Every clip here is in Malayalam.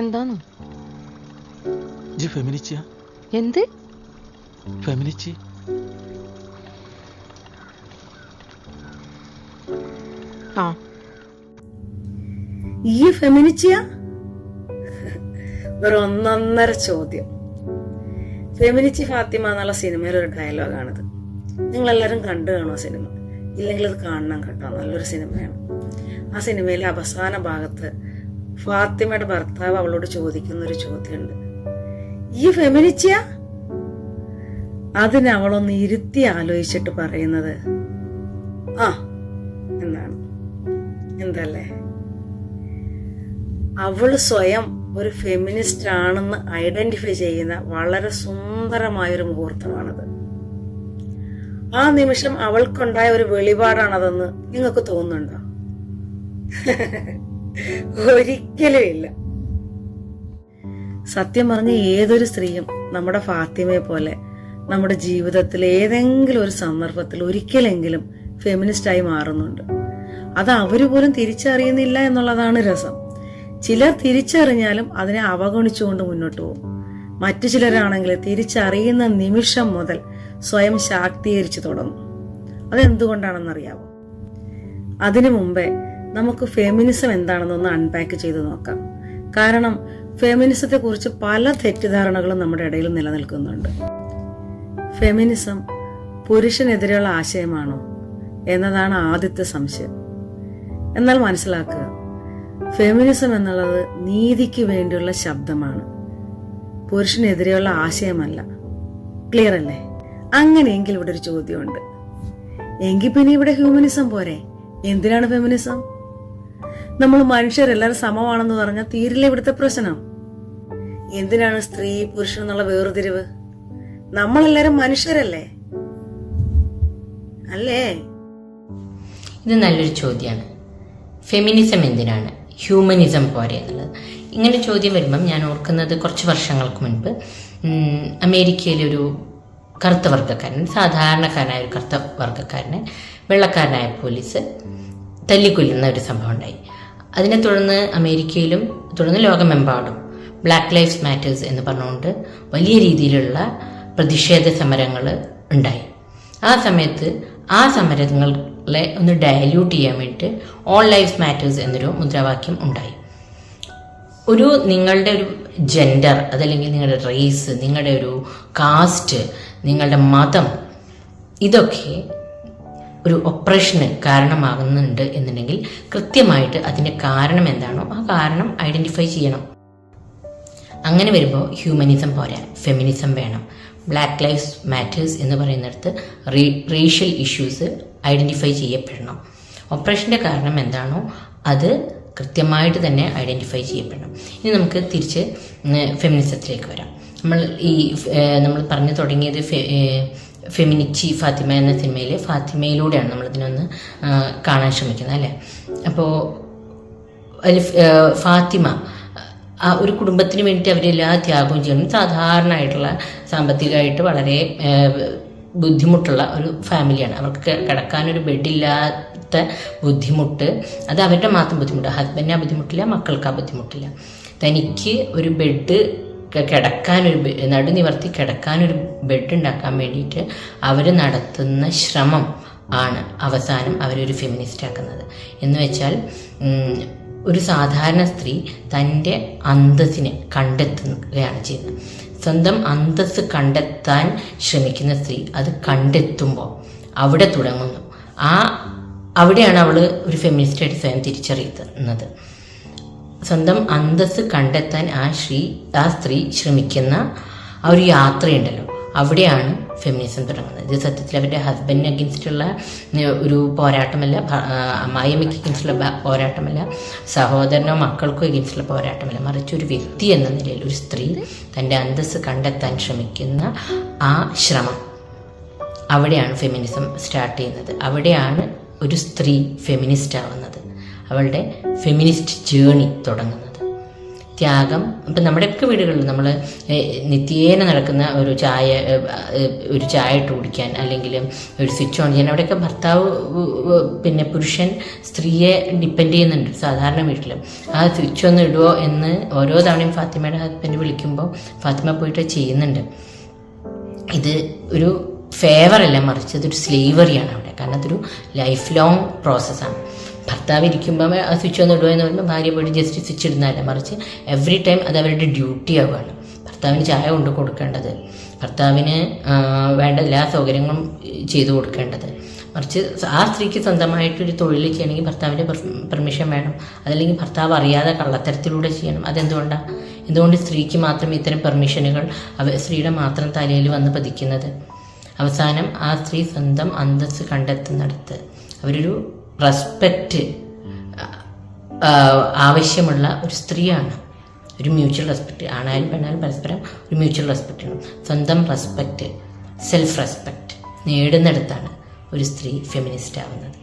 എന്താന്ന്? ഫെമിനിച്ചിയ? എന്ത് ഫെമിനിച്ചി? ആ ഈ ഫെമിനിച്ചിയ? ഒരു ഒന്നൊന്നര ചോദ്യം. ഫെമിനിച്ചി ഫാത്തിമ എന്നുള്ള സിനിമയിൽ ഒരു ഡയലോഗാണിത്. നിങ്ങളെല്ലാവരും കണ്ടു കാണുമോ സിനിമ? ഇല്ലെങ്കിൽ അത് കാണണം കേട്ടോ, നല്ലൊരു സിനിമയാണ്. ആ സിനിമയിലെ അവസാന ഭാഗത്ത് ഫാത്തിമയുടെ ഭർത്താവ് അവളോട് ചോദിക്കുന്നൊരു ചോദ്യമുണ്ട്, ഈ ഫെമിനിച്ചിയ? അതിന് അവളൊന്ന് ഇരുത്തി ആലോചിച്ചിട്ട് പറയുന്നത് ആ എന്നാണ്. എന്തല്ലേ, അവള് സ്വയം ഒരു ഫെമിനിസ്റ്റ് ആണെന്ന് ഐഡന്റിഫൈ ചെയ്യുന്ന വളരെ സുന്ദരമായൊരു മുഹൂർത്തമാണത്. ആ നിമിഷം അവൾക്കുണ്ടായ ഒരു വെളിപാടാണതെന്ന് നിങ്ങൾക്ക് തോന്നുന്നുണ്ടോ? ഒരിക്കലും ഇല്ല. സത്യം പറഞ്ഞ ഏതൊരു സ്ത്രീയും നമ്മുടെ ഫാത്തിമയെ പോലെ നമ്മുടെ ജീവിതത്തിൽ ഏതെങ്കിലും ഒരു സന്ദർഭത്തിൽ ഒരിക്കലെങ്കിലും ഫെമിനിസ്റ്റായി മാറുന്നുണ്ട്. അത് അവര് പോലും തിരിച്ചറിയുന്നില്ല എന്നുള്ളതാണ് രസം. ചിലർ തിരിച്ചറിഞ്ഞാലും അതിനെ അവഗണിച്ചുകൊണ്ട് മുന്നോട്ട് പോകും. മറ്റു ചിലരാണെങ്കിൽ തിരിച്ചറിയുന്ന നിമിഷം മുതൽ സ്വയം ശാക്തീകരിച്ചു തുടങ്ങും. അതെന്തുകൊണ്ടാണെന്നറിയാമോ? അതിനു മുമ്പേ നമുക്ക് ഫെമിനിസം എന്താണെന്നൊന്ന് അൺപാക്ക് ചെയ്ത് നോക്കാം. കാരണം ഫെമിനിസത്തെ കുറിച്ച് പല തെറ്റിദ്ധാരണകളും നമ്മുടെ ഇടയിൽ നിലനിൽക്കുന്നുണ്ട്. ഫെമിനിസം പുരുഷനെതിരെയുള്ള ആശയമാണോ എന്നതാണ് ആദ്യത്തെ സംശയം. എന്നാൽ മനസ്സിലാക്കുക, ഫെമിനിസം എന്നുള്ളത് നീതിക്ക് വേണ്ടിയുള്ള ശബ്ദമാണ്, പുരുഷനെതിരെയുള്ള ആശയമല്ല. ക്ലിയർ അല്ലേ? അങ്ങനെയെങ്കിൽ ഇവിടെ ഒരു ചോദ്യമുണ്ട്, എങ്കിൽ പിന്നെ ഇവിടെ ഹ്യൂമനിസം പോരെ? എന്തിനാണ് ഫെമിനിസം? നമ്മൾ മനുഷ്യരെല്ലാവരും സമമാണെന്ന് പറഞ്ഞാൽ തീരില്ല ഇവിടുത്തെ പ്രശ്നം. എന്തിനാണ് സ്ത്രീ പുരുഷൻ എന്നുള്ള വേർതിരിവ്? നമ്മളെല്ലാരും മനുഷ്യരല്ലേ, അല്ലേ? ഇത് നല്ലൊരു ചോദ്യമാണ്. ഫെമിനിസം എന്തിനാണ്, ഹ്യൂമനിസം പോരെ എന്നുള്ളത്. ഇങ്ങനെ ചോദ്യം വരുമ്പം ഞാൻ ഓർക്കുന്നത് കുറച്ച് വർഷങ്ങൾക്ക് മുൻപ് അമേരിക്കയിലൊരു കറുത്ത വർഗ്ഗക്കാരൻ, സാധാരണക്കാരനായ ഒരു കറുത്ത വർഗ്ഗക്കാരനെ വെള്ളക്കാരനായ പോലീസ് തല്ലിക്കൊല്ലുന്ന ഒരു സംഭവം ഉണ്ടായി. അതിനെ തുടർന്ന് അമേരിക്കയിലും തുടർന്ന് ലോകമെമ്പാടും ബ്ലാക്ക് ലൈഫ്സ് മാറ്റേഴ്സ് എന്ന് പറഞ്ഞുകൊണ്ട് വലിയ രീതിയിലുള്ള പ്രതിഷേധ സമരങ്ങൾ ഉണ്ടായി. ആ സമയത്ത് ആ സമരങ്ങളെ ഒന്ന് ഡയല്യൂട്ട് ചെയ്യാൻ വേണ്ടിയിട്ട് ഓൾ ലൈഫ്സ് മാറ്റേഴ്സ് എന്നൊരു മുദ്രാവാക്യം ഉണ്ടായി. നിങ്ങളുടെ ഒരു ജെൻഡർ, അതല്ലെങ്കിൽ നിങ്ങളുടെ റേസ്, നിങ്ങളുടെ ഒരു കാസ്റ്റ്, നിങ്ങളുടെ മതം, ഇതൊക്കെ ഒരു ഒപ്രഷന് കാരണമാകുന്നുണ്ട് എന്നുണ്ടെങ്കിൽ കൃത്യമായിട്ട് അതിൻ്റെ കാരണം എന്താണോ ആ കാരണം ഐഡന്റിഫൈ ചെയ്യണം. അങ്ങനെ വരുമ്പോൾ ഹ്യൂമനിസം പോരാ, ഫെമിനിസം വേണം. ബ്ലാക്ക് ലൈഫ്സ് മാറ്റേഴ്സ് എന്ന് പറയുന്നിടത്ത് റേഷ്യൽ ഇഷ്യൂസ് ഐഡന്റിഫൈ ചെയ്യപ്പെടണം. ഓപ്പറേഷൻ്റെ കാരണം എന്താണോ അത് കൃത്യമായിട്ട് തന്നെ ഐഡന്റിഫൈ ചെയ്യപ്പെടണം. ഇനി നമുക്ക് തിരിച്ച് ഫെമിനിസത്തിലേക്ക് വരാം. നമ്മൾ പറഞ്ഞു തുടങ്ങിയത് ഫെമിനിച്ചി ഫാത്തിമ എന്ന സിനിമയിലെ ഫാത്തിമയിലൂടെയാണ് നമ്മളിതിനൊന്ന് കാണാൻ ശ്രമിക്കുന്നത്, അല്ലേ? അപ്പോൾ അതിൽ ഫാത്തിമ ആ ഒരു കുടുംബത്തിന് വേണ്ടിയിട്ട് അവരെല്ലാ ത്യാഗവും ചെയ്യണം. സാധാരണയായിട്ടുള്ള സാമ്പത്തികമായിട്ട് വളരെ ബുദ്ധിമുട്ടുള്ള ഒരു ഫാമിലിയാണ്. അവർക്ക് കിടക്കാനൊരു ബെഡില്ലാത്ത ബുദ്ധിമുട്ട്, അത് അവരുടെ മാത്രം ബുദ്ധിമുട്ട്. ഹസ്ബൻഡിന് ആ ബുദ്ധിമുട്ടില്ല, മക്കൾക്ക് ആ ബുദ്ധിമുട്ടില്ല. തനിക്ക് ഒരു ബെഡ് നടുനിവർത്തി കിടക്കാനൊരു ബെഡ് ഉണ്ടാക്കാൻ വേണ്ടിയിട്ട് അവർ നടത്തുന്ന ശ്രമം ആണ് അവസാനം അവരൊരു ഫെമിനിസ്റ്റ് ആക്കുന്നത്. എന്ന് വെച്ചാൽ ഒരു സാധാരണ സ്ത്രീ തൻ്റെ അന്തസ്സിനെ കണ്ടെത്തുകയാണ് ചെയ്യുന്നത്. സ്വന്തം അന്തസ്സ് കണ്ടെത്താൻ ശ്രമിക്കുന്ന സ്ത്രീ അത് കണ്ടെത്തുമ്പോൾ അവിടെ തുടങ്ങുന്നു. അവിടെയാണ് അവൾ ഒരു ഫെമിനിസ്റ്റായിട്ട് സ്വയം തിരിച്ചറിയുന്നത്. സ്വന്തം അന്തസ്സ് കണ്ടെത്താൻ ആ സ്ത്രീ ശ്രമിക്കുന്ന ആ ഒരു യാത്രയുണ്ടല്ലോ, അവിടെയാണ് ഫെമിനിസം തുടങ്ങുന്നത്. ഇത് സത്യത്തിൽ അവരുടെ ഹസ്ബൻഡിന് അഗെയിൻസ്റ്റുള്ള ഒരു പോരാട്ടമല്ല, അമ്മായിയമ്മയ്ക്ക് അഗെയിൻസ്റ്റുള്ള പോരാട്ടമല്ല, സഹോദരനോ മക്കൾക്കോ അഗെയിൻസ്റ്റുള്ള പോരാട്ടമല്ല, മറിച്ച് ഒരു വ്യക്തി എന്ന നിലയിൽ ഒരു സ്ത്രീ തൻ്റെ അന്തസ്സ് കണ്ടെത്താൻ ശ്രമിക്കുന്ന ആ ശ്രമം, അവിടെയാണ് ഫെമിനിസം സ്റ്റാർട്ട് ചെയ്യുന്നത്. അവിടെയാണ് ഒരു സ്ത്രീ ഫെമിനിസ്റ്റ് ആവുന്നത്, അവളുടെ ഫെമിനിസ്റ്റ് ജേണി തുടങ്ങുന്നത്. ത്യാഗം. ഇപ്പം നമ്മുടെയൊക്കെ വീടുകളിൽ നമ്മൾ നിത്യേന നടക്കുന്ന ഒരു ചായ ഇട്ട് കുടിക്കാൻ, അല്ലെങ്കിൽ ഒരു സ്വിച്ച് ഓൺ ചെയ്യാൻ, അവിടെയൊക്കെ ഭർത്താവ് പിന്നെ പുരുഷൻ സ്ത്രീയെ ഡിപ്പെൻഡ് ചെയ്യുന്നുണ്ട് സാധാരണ വീട്ടിൽ. ആ സ്വിച്ച് ഒന്ന് ഇടുമോ എന്ന് ഓരോ തവണയും ഫാത്തിമയുടെ ഹസ്ബൻഡ് വിളിക്കുമ്പോൾ ഫാത്തിമ പോയിട്ട് ചെയ്യുന്നുണ്ട്. ഇത് ഒരു ഫേവറല്ല, മറിച്ച് അതൊരു സ്ലേവറിയാണ് അവിടെ. കാരണം അതൊരു ലൈഫ് ലോങ് പ്രോസസ്സാണ്. ഭർത്താവ് ഇരിക്കുമ്പോൾ ആ സ്വിച്ച് ഒന്ന് ഇടുക എന്ന് പറയുമ്പോൾ ഭാര്യ പോയിട്ട് ജസ്റ്റ് സ്വിച്ച് ഇടുന്നതല്ല, മറിച്ച് എവറി ടൈം അത് അവരുടെ ഡ്യൂട്ടി ആവുകയാണ്. ഭർത്താവിന് ചായ കൊണ്ട് കൊടുക്കേണ്ടത്, ഭർത്താവിന് വേണ്ട എല്ലാ സൗകര്യങ്ങളും ചെയ്തു കൊടുക്കേണ്ടത്, മറിച്ച് ആ സ്ത്രീക്ക് സ്വന്തമായിട്ടൊരു തൊഴിൽ ചെയ്യണമെങ്കിൽ ഭർത്താവിൻ്റെ പെർമിഷൻ വേണം. അതല്ലെങ്കിൽ ഭർത്താവ് അറിയാതെ കള്ളത്തരത്തിലൂടെ ചെയ്യണം. എന്തുകൊണ്ട് സ്ത്രീക്ക് മാത്രം ഇത്തരം പെർമിഷനുകൾ സ്ത്രീയുടെ മാത്രം തലയിൽ വന്ന് പതിക്കുന്നത്? അവസാനം ആ സ്ത്രീ സ്വന്തം അന്തസ്സ് കണ്ടെത്തുന്നിടത്ത് അവരൊരു റെസ്പെക്റ്റ് ആവശ്യമുള്ള ഒരു സ്ത്രീയാണ്. ഒരു മ്യൂച്വൽ റെസ്പെക്റ്റ്, ആണായാലും പെണ്ണായാലും പരസ്പരം ഒരു മ്യൂച്വൽ റെസ്പെക്റ്റ് ആണ്. സ്വന്തം റെസ്പെക്റ്റ്, സെൽഫ് റെസ്പെക്റ്റ് നേടുന്നിടത്താണ് ഒരു സ്ത്രീ ഫെമിനിസ്റ്റ് ആവുന്നത്.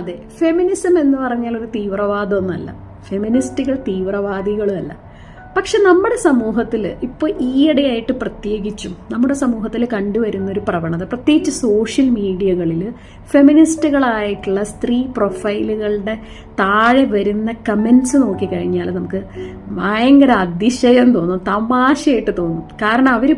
അതെ, ഫെമിനിസം എന്ന് പറഞ്ഞാൽ ഒരു തീവ്രവാദമൊന്നുമല്ല, ഫെമിനിസ്റ്റുകൾ തീവ്രവാദികളുമല്ല. പക്ഷെ നമ്മുടെ സമൂഹത്തിൽ ഇപ്പോൾ ഈയിടെയായിട്ട് പ്രത്യേകിച്ചും നമ്മുടെ സമൂഹത്തിൽ കണ്ടുവരുന്ന ഒരു പ്രവണത, പ്രത്യേകിച്ച് സോഷ്യൽ മീഡിയകളിൽ ഫെമിനിസ്റ്റുകളായിട്ടുള്ള സ്ത്രീ പ്രൊഫൈലുകളുടെ താഴെ വരുന്ന കമൻസ് നോക്കിക്കഴിഞ്ഞാൽ നമുക്ക് ഭയങ്കര അതിശയം തോന്നും, തമാശയായിട്ട് തോന്നും. കാരണം അവർ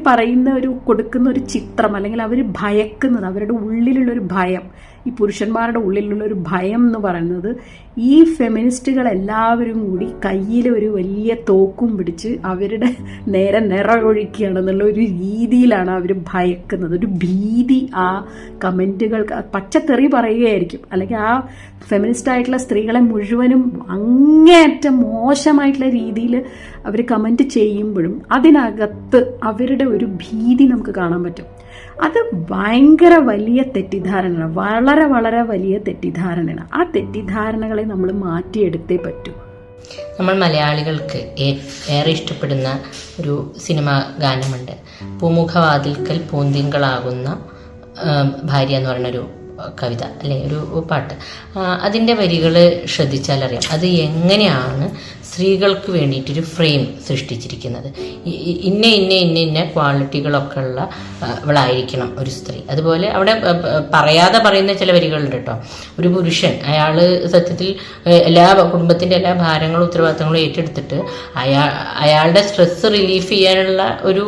പറയുന്ന ഒരു കൊടുക്കുന്ന ഒരു ചിത്രം, അല്ലെങ്കിൽ അവർ ഭയക്കുന്നത്, അവരുടെ ഉള്ളിലുള്ളൊരു ഭയം, ഈ പുരുഷന്മാരുടെ ഉള്ളിലുള്ളൊരു ഭയം എന്ന് പറയുന്നത് ഈ ഫെമിനിസ്റ്റുകൾ എല്ലാവരും കൂടി കയ്യിൽ ഒരു വലിയ തോക്കും പിടിച്ച് അവരുടെ നേരെ നിറയൊഴിക്കുകയാണെന്നുള്ള ഒരു രീതിയിലാണ് അവർ ഭയക്കുന്നത്. ഒരു ഭീതി ആ കമൻറ്റുകൾക്ക്, പച്ചത്തെറി പറയുകയായിരിക്കും, അല്ലെങ്കിൽ ആ ഫെമിനിസ്റ്റ് ആയിട്ടുള്ള സ്ത്രീകളെ മുഴുവനും അങ്ങേയറ്റം മോശമായിട്ടുള്ള രീതിയിൽ അവർ കമൻറ്റ് ചെയ്യുമ്പോഴും അതിനകത്ത് അവരുടെ ഒരു ഭീതി നമുക്ക് കാണാൻ പറ്റും. അത് ഭയങ്കര വലിയ തെറ്റിദ്ധാരണയാണ്, വളരെ വളരെ വലിയ തെറ്റിദ്ധാരണയാണ്. ആ തെറ്റിദ്ധാരണകളെ നമ്മൾ മാറ്റിയെടുത്തേ പറ്റൂ. നമ്മൾ മലയാളികൾക്ക് ഏറെ ഇഷ്ടപ്പെടുന്ന ഒരു സിനിമാ ഗാനമുണ്ട്, പൂമുഖവാതിൽക്കൽ പൂന്തിങ്കളാകുന്ന ഭാര്യ എന്ന് പറയുന്നൊരു കവിത, അല്ലെ, ഒരു പാട്ട്. അതിൻ്റെ വരികൾ ശ്രദ്ധിച്ചാലറിയാം അത് എങ്ങനെയാണ് സ്ത്രീകൾക്ക് വേണ്ടിയിട്ടൊരു ഫ്രെയിം സൃഷ്ടിച്ചിരിക്കുന്നത്. ഇന്ന ക്വാളിറ്റികളൊക്കെ ഉള്ളവളായിരിക്കണം ഒരു സ്ത്രീ. അതുപോലെ അവിടെ പറയാതെ പറയുന്ന ചില വരികളുണ്ട് കേട്ടോ. ഒരു പുരുഷൻ, അയാൾ സത്യത്തിൽ കുടുംബത്തിൻ്റെ എല്ലാ ഭാരങ്ങളും ഉത്തരവാദിത്തങ്ങളും ഏറ്റെടുത്തിട്ട് അയാളുടെ സ്ട്രെസ് റിലീഫ് ചെയ്യാനുള്ള ഒരു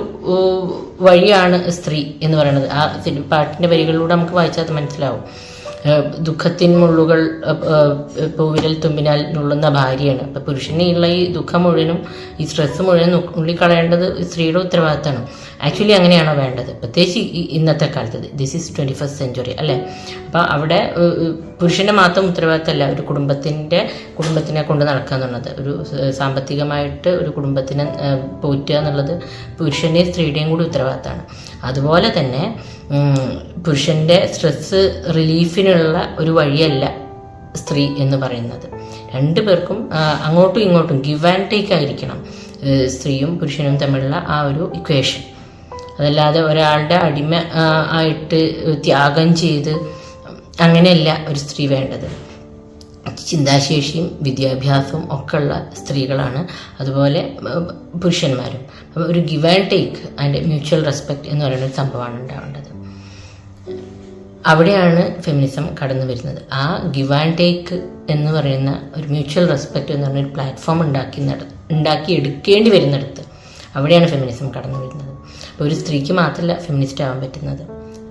വഴിയാണ് സ്ത്രീ എന്ന് പറയുന്നത്. ആ പാട്ടിൻ്റെ വരികളിലൂടെ നമുക്ക് വായിച്ചാൽ അത് മനസ്സിലാവും. ദുഃഖത്തിൻ മുള്ളുകൾ പൂവിരൽ തുമ്പിനാൽ നുള്ളുന്ന ഭാര്യയാണ്. അപ്പം പുരുഷനുള്ള ഈ ദുഃഖം മുഴുവനും ഈ സ്ട്രെസ് മുഴുവനും നുള്ളിക്കളയേണ്ടത് സ്ത്രീയുടെ ഉത്തരവാദിത്തമാണ്. ആക്ച്വലി അങ്ങനെയാണോ വേണ്ടത്? പ്രത്യേകിച്ച് ഇന്നത്തെ കാലത്ത്, ദിസ് ഈസ് 21st സെഞ്ച്വറി അല്ലേ. അപ്പം അവിടെ പുരുഷൻ്റെ മാത്രം ഉത്തരവാദിത്തമല്ല, ഒരു കുടുംബത്തിനെ കൊണ്ട് നടക്കുക എന്നുള്ളത്, ഒരു സാമ്പത്തികമായിട്ട് ഒരു കുടുംബത്തിനെ പോറ്റുക എന്നുള്ളത് പുരുഷൻ്റെയും സ്ത്രീയുടെയും കൂടി ഉത്തരവാദിത്തമാണ്. അതുപോലെ തന്നെ പുരുഷൻ്റെ സ്ട്രെസ് റിലീഫിനുള്ള ഒരു വഴിയല്ല സ്ത്രീ എന്ന് പറയുന്നത്. രണ്ടു പേർക്കും അങ്ങോട്ടും ഇങ്ങോട്ടും ഗിവ് ആൻഡ് ടേക്ക് ആയിരിക്കണം സ്ത്രീയും പുരുഷനും തമ്മിലുള്ള ആ ഒരു ഇക്വേഷൻ. അതല്ലാതെ ഒരാളുടെ അടിമ ആയിട്ട് ത്യാഗം ചെയ്ത് അങ്ങനെയല്ല ഒരു സ്ത്രീ വേണ്ടത്. ചിന്താശേഷിയും വിദ്യാഭ്യാസവും ഒക്കെ ഉള്ള സ്ത്രീകളാണ്, അതുപോലെ പുരുഷന്മാരും. അപ്പം ഒരു give and take and mutual respect എന്ന് പറയുന്ന ഒരു സംഭവമാണ് ഉണ്ടാവേണ്ടത്. അവിടെയാണ് ഫെമിനിസം കടന്നു വരുന്നത്. ആ ഗിവ് ആൻഡ് ടേക്ക് എന്ന് പറയുന്ന ഒരു മ്യൂച്വൽ റെസ്പെക്റ്റ് എന്ന് പറയുന്ന ഒരു പ്ലാറ്റ്ഫോം ഉണ്ടാക്കി എടുക്കേണ്ടി വരുന്നിടത്ത് അവിടെയാണ് ഫെമിനിസം കടന്നു വരുന്നത്. അപ്പോൾ ഒരു സ്ത്രീക്ക് മാത്രമല്ല ഫെമിനിസ്റ്റ് ആവാൻ പറ്റുന്നത്,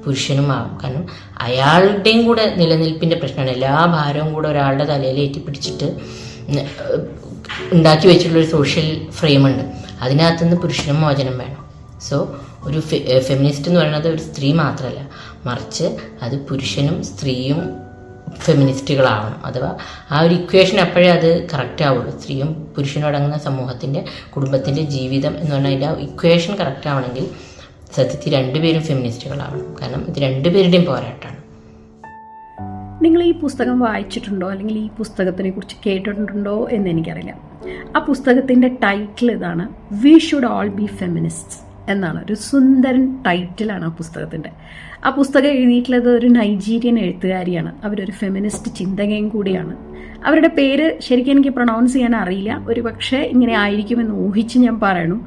പുരുഷനും ആവും. കാരണം അയാളുടെയും കൂടെ നിലനിൽപ്പിൻ്റെ പ്രശ്നമാണ്. എല്ലാ ഭാരവും കൂടെ ഒരാളുടെ തലയിൽ ഏറ്റിപ്പിടിച്ചിട്ട് ഉണ്ടാക്കി വെച്ചിട്ടുള്ളൊരു സോഷ്യൽ ഫ്രെയിമുണ്ട്. അതിനകത്തുനിന്ന് പുരുഷനും മോചനം വേണം. സോ ഒരു ഫെമിനിസ്റ്റ് എന്ന് പറയുന്നത് ഒരു സ്ത്രീ മാത്രമല്ല, മറിച്ച് അത് പുരുഷനും സ്ത്രീയും ഫെമിനിസ്റ്റുകളാവണം. അഥവാ ആ ഒരു ഇക്വേഷൻ അപ്പോഴേ അത് കറക്റ്റ് ആവുള്ളൂ. സ്ത്രീയും പുരുഷനും അടങ്ങുന്ന സമൂഹത്തിൻ്റെ കുടുംബത്തിൻ്റെ ജീവിതം എന്ന് പറഞ്ഞാൽ അതിൻ്റെ ആ ഇക്വേഷൻ കറക്റ്റ് ആവണമെങ്കിൽ സത്യത്തിൽ രണ്ടുപേരും ഫെമിനിസ്റ്റുകളാവണം. കാരണം ഇത് രണ്ടുപേരുടെയും പോരാട്ടമാണ്. നിങ്ങൾ ഈ പുസ്തകം വായിച്ചിട്ടുണ്ടോ, അല്ലെങ്കിൽ ഈ പുസ്തകത്തിനെ കുറിച്ച് കേട്ടിട്ടുണ്ടോ എന്ന് എനിക്കറിയില്ല. ആ പുസ്തകത്തിൻ്റെ ടൈറ്റിൽ ഇതാണ്, വി ഷുഡ് ഓൾ ബി ഫെമിനിസ്റ്റ്സ് എന്നാണ്. ഒരു സുന്ദരൻ ടൈറ്റിലാണ് ആ പുസ്തകത്തിൻ്റെ. ആ പുസ്തകം എഴുതിയിട്ടുള്ളത് ഒരു നൈജീരിയൻ എഴുത്തുകാരിയാണ്. അവരൊരു ഫെമിനിസ്റ്റ് ചിന്തകയും കൂടിയാണ്. അവരുടെ പേര് ശരിക്കും എനിക്ക് പ്രൊണൗൺസ് ചെയ്യാൻ അറിയില്ല, ഒരു പക്ഷേ ഇങ്ങനെ ആയിരിക്കുമെന്ന് ഊഹിച്ച് ഞാൻ പറയണു.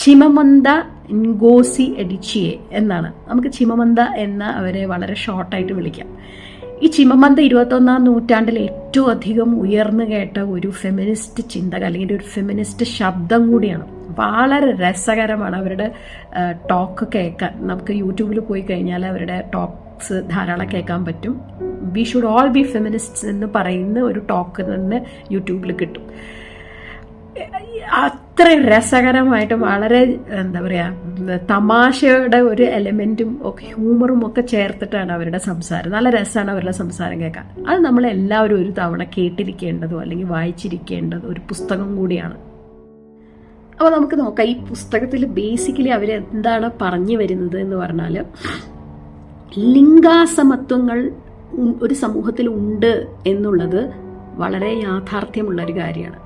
ചിമമന്ത ngozi എഡിച്ചിയെ എന്നാണ്. നമുക്ക് ചിമമന്ത എന്ന അവരെ വളരെ ഷോർട്ടായിട്ട് വിളിക്കാം. ഈ ചിമമന്ത 21-ാം നൂറ്റാണ്ടിൽ ഏറ്റവും അധികം ഉയർന്നു കേട്ട ഒരു ഫെമിനിസ്റ്റ് ചിന്തക അല്ലെങ്കിൽ ഒരു ഫെമിനിസ്റ്റ് ശബ്ദം കൂടിയാണ്. വളരെ രസകരമാണ് അവരുടെ ടോക്ക് കേൾക്കാൻ. നമുക്ക് യൂട്യൂബിൽ പോയി കഴിഞ്ഞാൽ അവരുടെ ടോക്സ് ധാരാളം കേൾക്കാൻ പറ്റും. വി ഷുഡ് ഓൾ ബി ഫെമിനിസ്റ്റ്സ് എന്ന് പറയുന്ന ഒരു ടോക്ക് തന്നെ യൂട്യൂബിൽ കിട്ടും. അത്രയും രസകരമായിട്ടും വളരെ എന്താ പറയുക തമാശയുടെ ഒരു എലമെൻറ്റും ഒക്കെ ഹ്യൂമറും ഒക്കെ ചേർത്തിട്ടാണ് അവരുടെ സംസാരം. നല്ല രസമാണ് അവരുടെ സംസാരം കേൾക്കാൻ. അത് നമ്മളെല്ലാവരും ഒരു തവണ കേട്ടിരിക്കേണ്ടതോ അല്ലെങ്കിൽ വായിച്ചിരിക്കേണ്ടതോ ഒരു പുസ്തകം കൂടിയാണ്. അപ്പോൾ നമുക്ക് നോക്കാം ഈ പുസ്തകത്തിൽ ബേസിക്കലി അവരെന്താണ് പറഞ്ഞു വരുന്നത് എന്ന് പറഞ്ഞാൽ, ലിംഗാസമത്വങ്ങൾ ഒരു സമൂഹത്തിൽ ഉണ്ട് എന്നുള്ളത് വളരെ യാഥാർത്ഥ്യമുള്ളൊരു കാര്യമാണ്.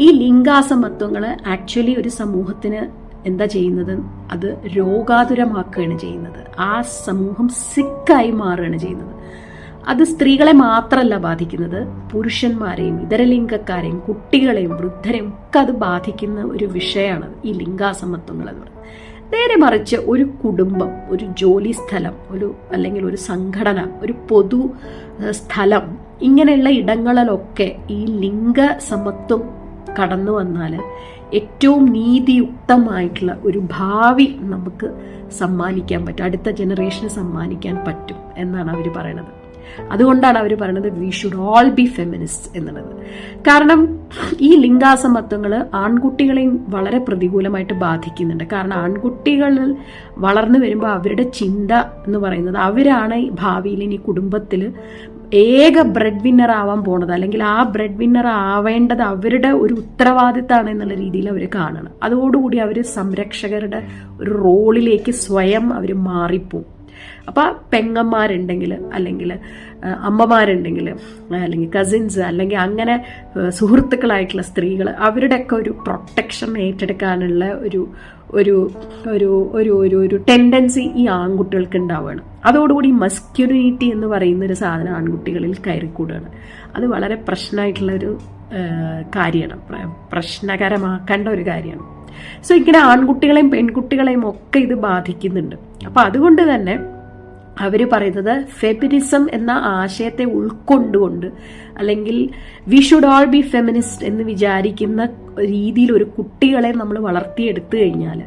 ഈ ലിംഗാസമത്വങ്ങൾ ആക്ച്വലി ഒരു സമൂഹത്തിന് എന്താ ചെയ്യുന്നത്, അത് രോഗാതുരമാക്കുകയാണ് ചെയ്യുന്നത്. ആ സമൂഹം സിക്കായി മാറുകയാണ് ചെയ്യുന്നത്. അത് സ്ത്രീകളെ മാത്രമല്ല ബാധിക്കുന്നത്, പുരുഷന്മാരെയും ഇതരലിംഗക്കാരെയും കുട്ടികളെയും വൃദ്ധരെയും ഒക്കെ അത് ബാധിക്കുന്ന ഒരു വിഷയമാണ് ഈ ലിംഗാസമത്വങ്ങൾ എന്ന് പറയുന്നത്. നേരെ മറിച്ച് ഒരു കുടുംബം, ഒരു ജോലി സ്ഥലം, അല്ലെങ്കിൽ ഒരു സംഘടന, ഒരു പൊതു സ്ഥലം, ഇങ്ങനെയുള്ള ഇടങ്ങളിലൊക്കെ ഈ ലിംഗസമത്വം കടന്നു വന്നാൽ ഏറ്റവും നീതിയുക്തമായിട്ടുള്ള ഒരു ഭാവി നമുക്ക് സമ്മാനിക്കാൻ പറ്റും, അടുത്ത ജനറേഷന് സമ്മാനിക്കാൻ പറ്റും എന്നാണ് അവർ പറയണത്. അതുകൊണ്ടാണ് അവർ പറയുന്നത് we should all be feminist എന്നുള്ളത്. കാരണം ഈ ലിംഗാസമത്വങ്ങൾ ആൺകുട്ടികളെയും വളരെ പ്രതികൂലമായിട്ട് ബാധിക്കുന്നുണ്ട്. കാരണം ആൺകുട്ടികളിൽ വളർന്നു വരുമ്പോൾ അവരുടെ ചിന്ത എന്ന് പറയുന്നത് അവരാണ് ഭാവിയിൽ ഇനി കുടുംബത്തിൽ ഏക ബ്രെഡ് വിന്നർ ആവാൻ പോണത്, അല്ലെങ്കിൽ ആ ബ്രെഡ് വിന്നർ ആവേണ്ടത് അവരുടെ ഒരു ഉത്തരവാദിത്തമാണ് എന്നുള്ള രീതിയിൽ അവർ കാണണം. അതോടുകൂടി അവർ സംരക്ഷകരുടെ ഒരു റോളിലേക്ക് സ്വയം അവർ മാറിപ്പോവും. അപ്പോൾ പെങ്ങന്മാരുണ്ടെങ്കിൽ, അല്ലെങ്കിൽ അമ്മമാരുണ്ടെങ്കിൽ, അല്ലെങ്കിൽ കസിൻസ്, അല്ലെങ്കിൽ അങ്ങനെ സുഹൃത്തുക്കളായിട്ടുള്ള സ്ത്രീകൾ, അവരുടെയൊക്കെ ഒരു പ്രൊട്ടക്ഷൻ ഏറ്റെടുക്കാനുള്ള ഒരു ഒരു ഒരു ഒരു ഒരു ഒരു ടെൻഡൻസി ഈ ആൺകുട്ടികൾക്ക് ഉണ്ടാവുകയാണ്. അതോടുകൂടി മസ്ക്യുലിനിറ്റി എന്ന് പറയുന്ന ഒരു സാധനം ആൺകുട്ടികളിൽ കയറിക്കൂടുകയാണ്. അത് വളരെ പ്രശ്നമായിട്ടുള്ളൊരു കാര്യമാണ്, പ്രശ്നകരമാക്കേണ്ട ഒരു കാര്യമാണ്. സോ ഇങ്ങനെ ആൺകുട്ടികളെയും പെൺകുട്ടികളെയും ഒക്കെ ഇത് ബാധിക്കുന്നുണ്ട്. അപ്പോൾ അതുകൊണ്ട് തന്നെ അവർ പറയുന്നത് ഫെമിനിസം എന്ന ആശയത്തെ ഉൾക്കൊണ്ടുകൊണ്ട്, അല്ലെങ്കിൽ we should all be feminist എന്ന് വിചാരിക്കുന്ന രീതിയിൽ ഒരു കുട്ടികളെ നമ്മൾ വളർത്തിയെടുത്തു കഴിഞ്ഞാൽ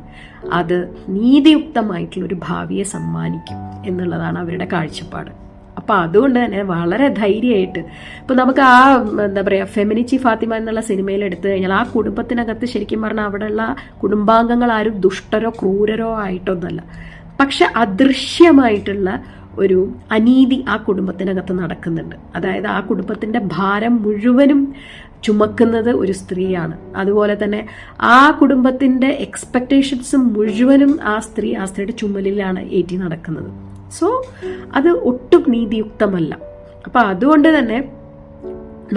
അത് നീതിയുക്തമായിട്ടുള്ളൊരു ഭാവിയെ സമ്മാനിക്കും എന്നുള്ളതാണ് അവരുടെ കാഴ്ചപ്പാട്. അപ്പം അതുകൊണ്ട് തന്നെ വളരെ ധൈര്യമായിട്ട് ഇപ്പം നമുക്ക് ആ എന്താ പറയുക ഫെമിനിച്ചി ഫാത്തിമ എന്നുള്ള സിനിമയിൽ എടുത്തു കഴിഞ്ഞാൽ ആ കുടുംബത്തിനകത്ത് ശരിക്കും പറഞ്ഞാൽ അവിടെയുള്ള കുടുംബാംഗങ്ങൾ ആരും ദുഷ്ടരോ ക്രൂരരോ ആയിട്ടൊന്നുമല്ല, പക്ഷെ അദൃശ്യമായിട്ടുള്ള ഒരു അനീതി ആ കുടുംബത്തിനകത്ത് നടക്കുന്നുണ്ട്. അതായത് ആ കുടുംബത്തിൻ്റെ ഭാരം മുഴുവനും ചുമക്കുന്നത് ഒരു സ്ത്രീയാണ്. അതുപോലെ തന്നെ ആ കുടുംബത്തിൻ്റെ എക്സ്പെക്റ്റേഷൻസ് മുഴുവനും ആ സ്ത്രീയുടെ ചുമലിലാണ് ഏറ്റി നടക്കുന്നത്. സോ അത് ഒട്ടും നീതിയുക്തമല്ല. അപ്പം അതുകൊണ്ട് തന്നെ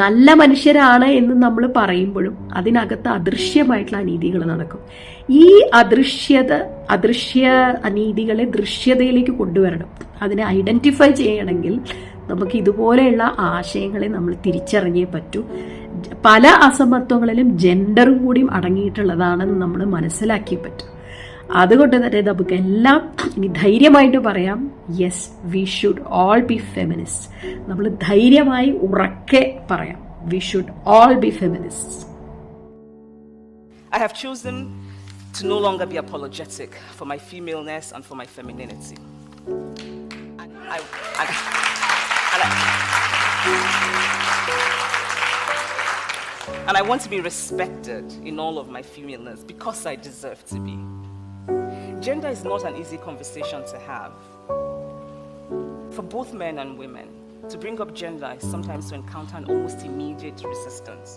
നല്ല മനുഷ്യരാണ് എന്ന് നമ്മൾ പറയുമ്പോഴും അതിനകത്ത് അദൃശ്യമായിട്ടുള്ള അനീതികൾ നടക്കും. ഈ അദൃശ്യ അനീതികളെ ദൃശ്യതയിലേക്ക് കൊണ്ടുവരണം. അതിനെ ഐഡന്റിഫൈ ചെയ്യണമെങ്കിൽ നമുക്ക് ഇതുപോലെയുള്ള ആശയങ്ങളെ നമ്മൾ തിരിച്ചറിഞ്ഞേ പറ്റൂ. പല അസമത്വങ്ങളിലും ജെൻഡറും കൂടിയും അടങ്ങിയിട്ടുള്ളതാണെന്ന് നമ്മൾ മനസ്സിലാക്കിയേ പറ്റും. അതുകൊണ്ട് തന്നെ നമുക്ക് എല്ലാം ഇനി ധൈര്യമായിട്ട് പറയാം, yes we should all be feminist. നമ്മൾ ധൈര്യമായി ഉറക്കെ പറയാം, we should all be feminist. I have chosen to no longer be apologetic for my femaleness and for my femininity. And I want to be respected in all of my femaleness because I deserve to be. Gender is not an easy conversation to have. For both men and women, to bring up gender is sometimes to encounter an almost immediate resistance.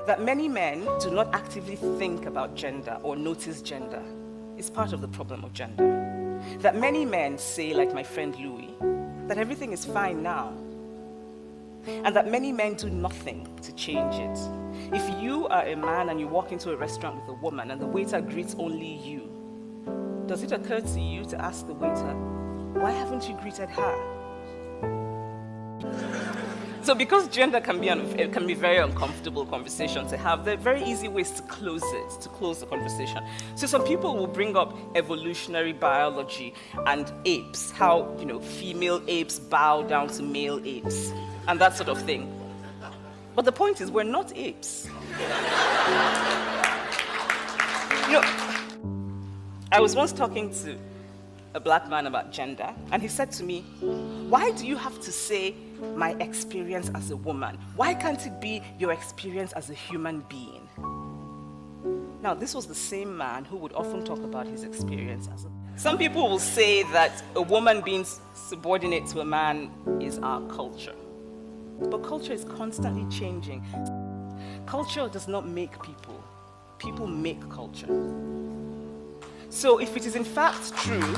That many men do not actively think about gender or notice gender is part of the problem of gender. That many men say, like my friend Louis, that everything is fine now. And that many men do nothing to change it. If you are a man and you walk into a restaurant with a woman and the waiter greets only you, does it occur to you to ask the waiter, Why haven't you greeted her? So because gender can be a very uncomfortable conversation to have, there are very easy ways to close it, to close the conversation. So some people will bring up evolutionary biology and apes, how, female apes bow down to male apes, and that sort of thing. But the point is, we're not apes. I was once talking to a black man about gender, and he said to me, why do you have to say my experience as a woman? Why can't it be your experience as a human being? Now, this was the same man who would often talk about his experience as a... Some people will say that a woman being subordinate to a man is our culture. But culture is constantly changing. Culture does not make people. People make culture. So if it is in fact true,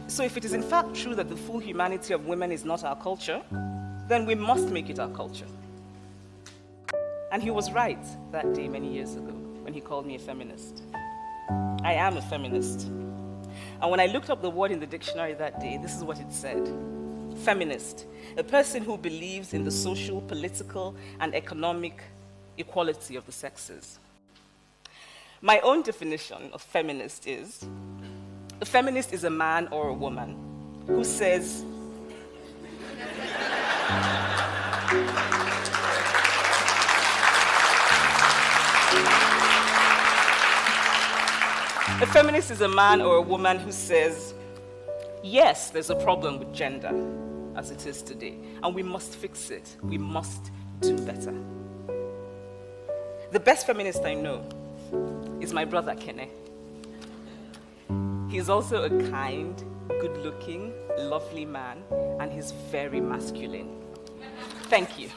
so if it is in fact true that the full humanity of women is not our culture, then we must make it our culture. And he was right that day many years ago when he called me a feminist. I am a feminist. And when I looked up the word in the dictionary that day, this is what it said. Feminist, a person who believes in the social, political, and economic equality of the sexes. My own definition of feminist is, a feminist is a man or a woman who says, a feminist is a man or a woman who says, yes, there's a problem with gender as it is today, and we must fix it. We must do better. The best feminist I know is my brother Kene. He's also a kind, good-looking, lovely man, and he's very masculine. Thank you.